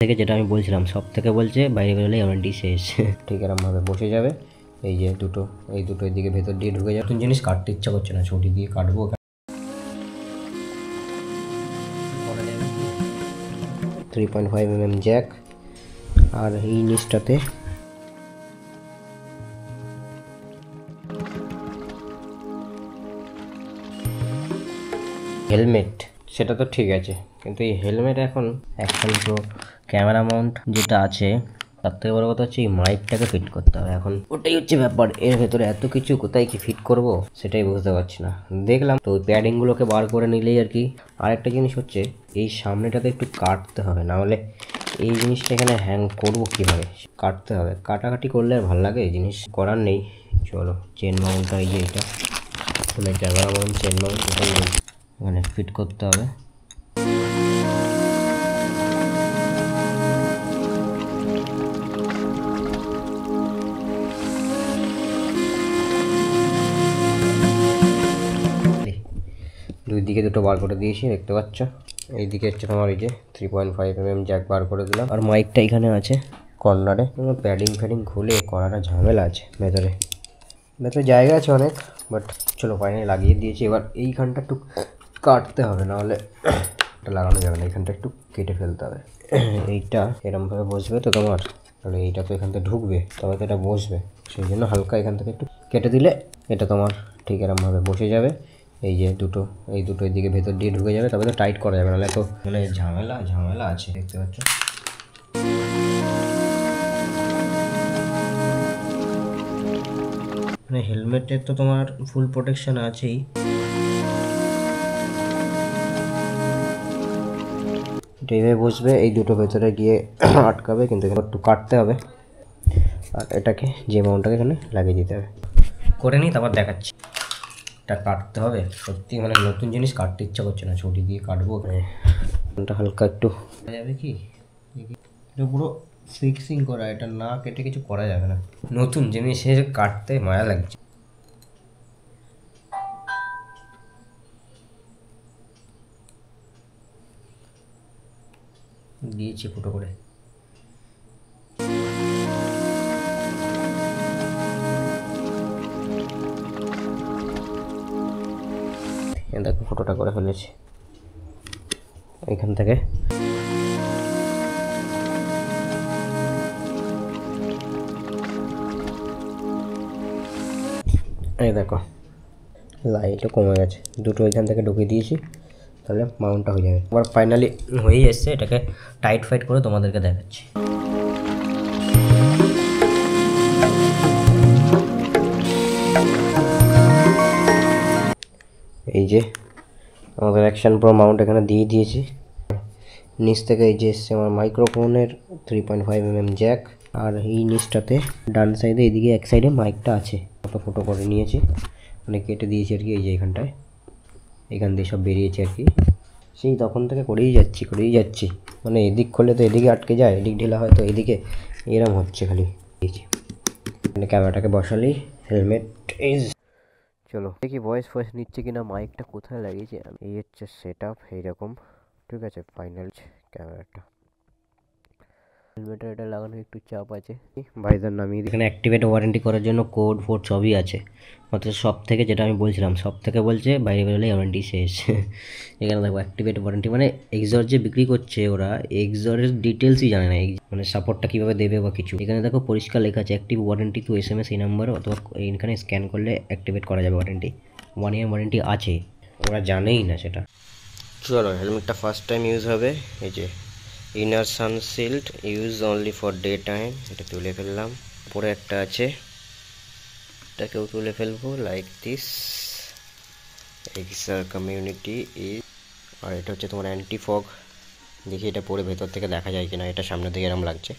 থেকে যেটা আমি বলছিলাম সব থেকে বলছে বাইরে বেরোলেই ওয়ারেন্টি শেষ। ঠিক এরকমভাবে বসে যাবে। এই যে দুটো, এই দুটো এদিকে ভেতর দিয়ে ঢুকে যাবে। নতুন জিনিস কাটতে ইচ্ছা করছে না, ছুটি দিয়ে কাটবো। 3.5 mm জ্যাক, আর এই জিনিসটাতে হেলমেট, সেটা তো ঠিক আছে, কিন্তু এই হেলমেট এখন প্রো ক্যামেরা মাউন্ট যেটা আছে তার থেকে বড় কথা হচ্ছে এই মাইকটাকে ফিট করতে হবে। এখন ওটাই হচ্ছে ব্যাপার। এর ভেতরে এত কিছু, কোথায় কি ফিট করব সেটাই বুঝতে পারছি না। দেখলাম তো ওই প্যাডিংগুলোকে বার করে নিলেই আর কি। আরেকটা জিনিস হচ্ছে এই সামনেটাতে একটু কাটতে হবে, না হলে এই জিনিসটা এখানে হ্যাং করবো কীভাবে, কাটতে হবে। কাটাকাটি করলে আর ভালো লাগে, এই জিনিস করার নেই। চলো চেন মাউন্টটা, এই যে এটা মানে ক্যামেরা মাউন্ট চেন মাউন্ট, ওটাই এখানে ফিট করতে হবে। দুই দিকে দুটো বার করে দিয়েছি, দেখতে পাচ্ছ। এইদিকে হচ্ছে তোমার এই যে 3.5 mm জ্যাক বার করে দিলাম, আর মাইকটা এখানে আছে কর্নারে। প্যাডিং ফ্যাডিং খুলে করাটা ঝামেলা আছে। ভেতরে জায়গা আছে অনেক, বাট চলো ফাইনালি লাগিয়ে দিয়েছি। এবার এইখানটা একটু কাটতে হবে, নাহলে এটা লাগানো যাবে না। এইখানটা একটু কেটে ফেলতে হবে। এইটা এরমভাবে বসবে তো তোমার, তাহলে এইটা তো এখান থেকে ঢুকবে, তবে তো এটা বসবে। সেই জন্য হালকা এখান থেকে একটু কেটে দিলে এটা তোমার ঠিক এরমভাবে বসে যাবে। এই যে দুটো, এই দুটো এদিকে ভেতর দিয়ে ঢুকে যাবে, তবে তো টাইট করা যাবে, নাহলে তো মানে ঝামেলা আছে, দেখতে পাচ্ছ। মানে হেলমেটের তো তোমার ফুল প্রোটেকশন আছেই। এইভাবে বসবে, এই দুটো ভেতরে গিয়ে আটকাবে, কিন্তু একটু কাটতে হবে। আর এটাকে যে মাউন্টটাকে এখানে লাগিয়ে দিতে হবে। করে নিই, তারপর দেখাচ্ছি। এটা কাটতে হবে সত্যি, মানে নতুন জিনিস কাটতে ইচ্ছা করছে না, ছুটি দিয়ে কাটবো। এটা হালকা একটু যাবে কি, এটা পুরো ফিক্সিং করা, এটা না কেটে কিছু করা যাবে না। নতুন জিনিসের কাটতে মায়া লাগছে। দিয়েছি ফুটো করে। দেখো ফটোটা করে ফেলেছি এখান থেকে। এই দেখো লাইটও কমে গেছে, দুটো এখান থেকে ঢুকিয়ে দিয়েছি, তাহলে মাউন্টটা হয়ে যাবে। আবার ফাইনালি হয়েই এসছে, এটাকে টাইট ফাইট করে তোমাদেরকে দেখাচ্ছি। এই যে আমাদের অ্যাকশন প্রো মাউন্ট এখানে দিয়ে দিয়েছি। নিচ থেকে এই যে এসছে আমার মাইক্রোফোনের 3.5 mm জ্যাক, আর এই নিচটাতে ডান সাইডে এদিকে এক সাইডে মাইকটা আছে। ফটো করে নিয়েছি, মানে কেটে দিয়েছি আর কি। এই যে এখান দিয়ে সব বেরিয়েছে আর কি। সেই তখন থেকে করেই যাচ্ছি, মানে এদিক খুললে তো এদিকে আটকে যায়, এদিক ঢেলা হয় তো এদিকে, এরম হচ্ছে খালি। মানে ক্যামেরাটাকে বসালেই হেলমেট ইজ। চলো দেখি ভয়েস নিচ্ছে কিনা, মাইকটা কোথায় লাগিয়েছি আমি। এই হচ্ছে সেট আপ এইরকম, ঠিক আছে। ফাইনাল ক্যামেরাটা, হেলমেটের এটা লাগানো একটু চাপ আছে। ভাইজার নামিয়ে এখানে অ্যাক্টিভেট ওয়ারেন্টি করার জন্য কোড ফোড সবই আছে। অথচ সব থেকে যেটা আমি বলছিলাম সব থেকে বলছে বাইরে বেরোলেই ওয়ারেন্টি শেষ। এখানে দেখো অ্যাক্টিভেট ওয়ারেন্টি, মানে এক্সর যে বিক্রি করছে ওরা এক্সরের ডিটেলসই জানে না, মানে সাপোর্টটা কীভাবে দেবে বা কিছু। এখানে দেখো পরিষ্কার লেখা আছে অ্যাক্টিভ ওয়ারেন্টি টু SMS এই নাম্বার, অথবা এখানে স্ক্যান করলে অ্যাক্টিভেট করা যাবে ওয়ারেন্টি। 1 year ওয়ারেন্টি আছে, ওরা জানেই না সেটা। চলো হেলমেটটা ফার্স্ট টাইম ইউজ হবে। এই যে inner sunshield use only for day time, এটা তুলে ফেললাম। পরে একটা আছে, এটাকেও তুলে ফেলবো লাইক দিস। এক্সার কমিউনিটি ইজ, আর এটা হচ্ছে তোমার অ্যান্টি ফগ। দেখি এটা পরে ভেতর থেকে দেখা যায় কিনা, এটা সামনে থেকে এরকম লাগছে।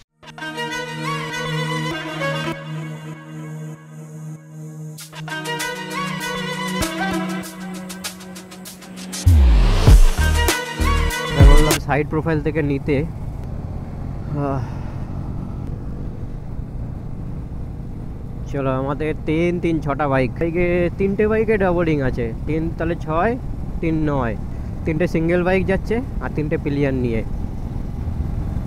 বললাম সাইড প্রোফাইল থেকে নিতে। চলো আমাদের 6টা বাইক, তিনটে বাইকে ডাবলিং আছে। 3 তাহলে 6, 3 9, 3টে সিঙ্গেল বাইক যাচ্ছে আর 3টে প্লেয়ার নিয়ে।